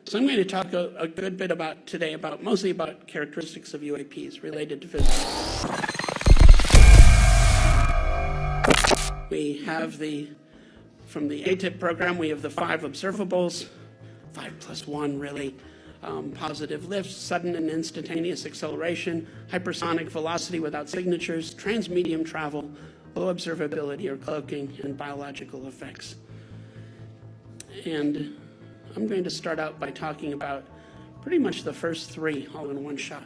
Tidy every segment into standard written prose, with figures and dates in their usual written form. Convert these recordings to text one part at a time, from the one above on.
So I'm going to talk a good bit today mostly about characteristics of UAPs related to physics. We have from the ATIP program, we have the 5 observables, 5 plus 1 really, positive lift, sudden and instantaneous acceleration, hypersonic velocity without signatures, transmedium travel, low observability or cloaking, and biological effects. And I'm going to start out by talking about pretty much the first 3 all in one shot.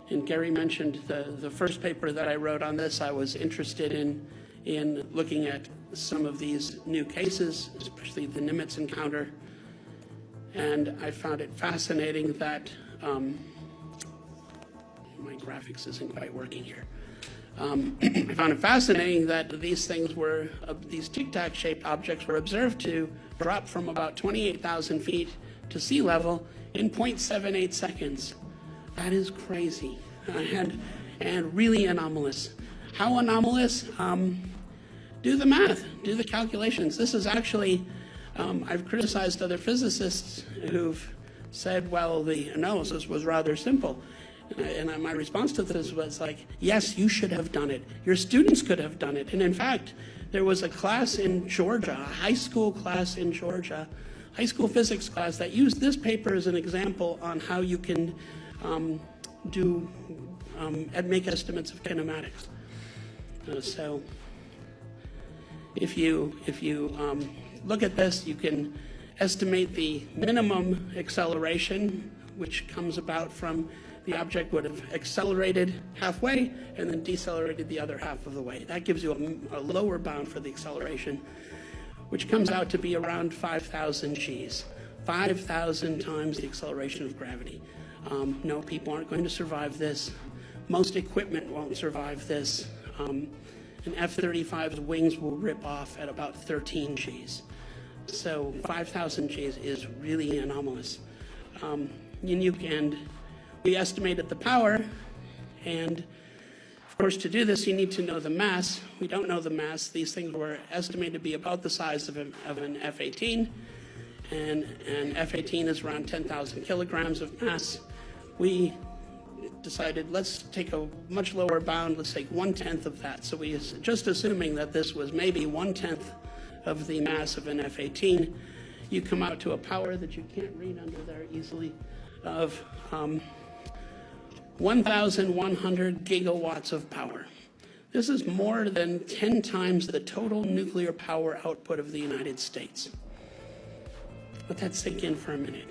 And Gary mentioned the first paper that I wrote on this. I was interested in looking at some of these new cases, especially the Nimitz encounter. And I found it fascinating that, my graphics isn't quite working here. I found it fascinating that these things were, these tic-tac shaped objects were observed to drop from about 28,000 feet to sea level in 0.78 seconds. That is crazy and really anomalous. How anomalous? Do the math, do the calculations. This is actually, I've criticized other physicists who've said, well, the analysis was rather simple. And my response to this was like, yes, you should have done it. Your students could have done it. And in fact, there was a class in Georgia, a high school class in Georgia, high school physics class that used this paper as an example on how you can make estimates of kinematics. So if you look at this, you can estimate the minimum acceleration, which comes about from the object would have accelerated halfway and then decelerated the other half of the way. That gives you a lower bound for the acceleration, which comes out to be around 5,000 Gs, 5,000 times the acceleration of gravity. No, people aren't going to survive this. Most equipment won't survive this. An F-35's wings will rip off at about 13 Gs. So 5,000 Gs is really anomalous. We estimated the power, and of course to do this you need to know the mass. We don't know the mass. These things were estimated to be about the size of an F-18, and an F-18 is around 10,000 kilograms of mass. We decided let's take a much lower bound, let's take 1/10 of that. So we just assuming that this was maybe 1/10 of the mass of an F-18, you come out to a power that you can't read under there easily of 1,100 gigawatts of power. This is more than 10 times the total nuclear power output of the United States. Let that sink in for a minute.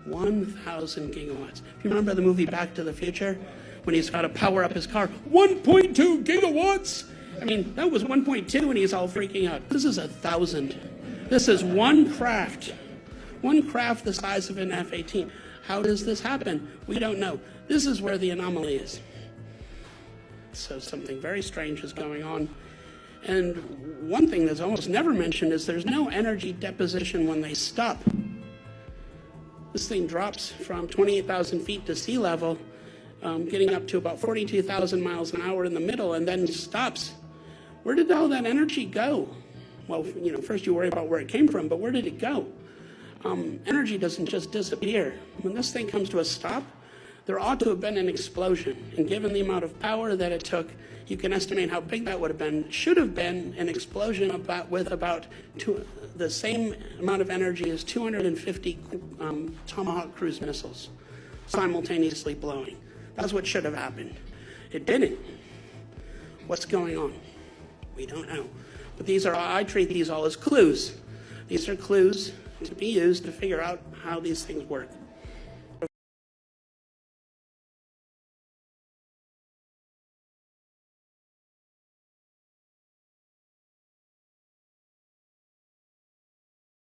1,000 gigawatts. If you remember the movie Back to the Future, when he's got to power up his car, 1.2 gigawatts? I mean, that was 1.2 and he's all freaking out. This is 1,000. This is one craft the size of an F-18. How does this happen? We don't know. This is where the anomaly is. So something very strange is going on. And one thing that's almost never mentioned is there's no energy deposition when they stop. This thing drops from 28,000 feet to sea level, getting up to about 42,000 miles an hour in the middle, and then stops. Where did all that energy go? Well, first you worry about where it came from, but where did it go? Energy doesn't just disappear. When this thing comes to a stop, there ought to have been an explosion. And given the amount of power that it took, you can estimate how big that would have been. It should have been an explosion with about the same amount of energy as 250 Tomahawk cruise missiles simultaneously blowing. That's what should have happened. It didn't. What's going on? We don't know. But I treat these all as clues. These are clues to be used to figure out how these things work.